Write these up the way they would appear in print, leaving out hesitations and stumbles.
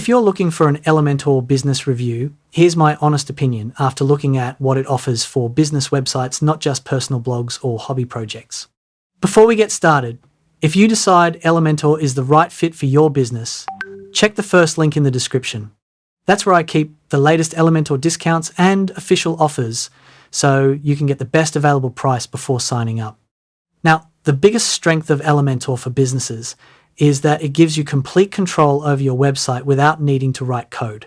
If you're looking for an Elementor business review, here's my honest opinion after looking at what it offers for business websites, not just personal blogs or hobby projects. Before we get started, if you decide Elementor is the right fit for your business, check the first link in the description. That's where I keep the latest Elementor discounts and official offers, so you can get the best available price before signing up. Now, the biggest strength of Elementor for businesses is that it gives you complete control over your website without needing to write code.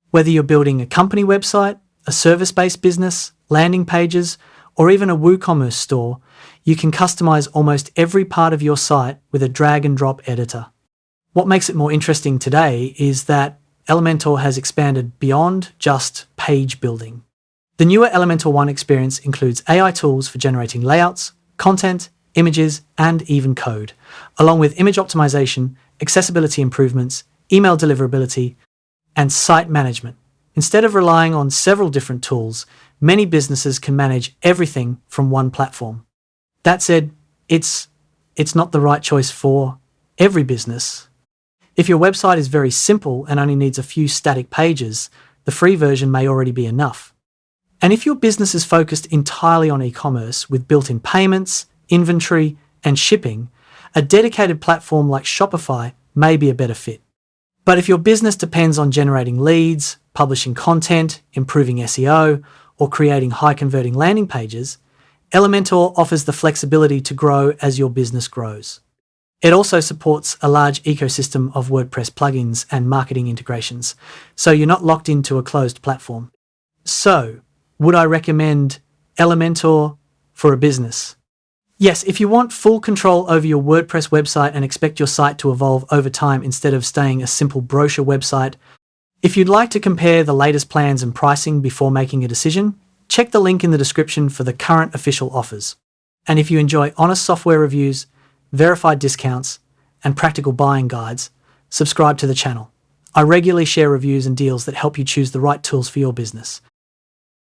Whether you're building a company website, a service-based business, landing pages, or even a WooCommerce store, you can customize almost every part of your site with a drag and drop editor. What makes it more interesting today is that Elementor has expanded beyond just page building. The newer Elementor One experience includes AI tools for generating layouts, content, images, and even code, along with image optimization, accessibility improvements, email deliverability, and site management. Instead of relying on several different tools, many businesses can manage everything from one platform. That said, it's not the right choice for every business. If your website is very simple and only needs a few static pages, the free version may already be enough. And if your business is focused entirely on e-commerce with built-in payments, inventory, and shipping, a dedicated platform like Shopify may be a better fit. But if your business depends on generating leads, publishing content, improving SEO, or creating high-converting landing pages, Elementor offers the flexibility to grow as your business grows. It also supports a large ecosystem of WordPress plugins and marketing integrations, so you're not locked into a closed platform. So, would I recommend Elementor for a business? Yes, if you want full control over your WordPress website and expect your site to evolve over time instead of staying a simple brochure website. If you'd like to compare the latest plans and pricing before making a decision, check the link in the description for the current official offers. And if you enjoy honest software reviews, verified discounts, and practical buying guides, subscribe to the channel. I regularly share reviews and deals that help you choose the right tools for your business.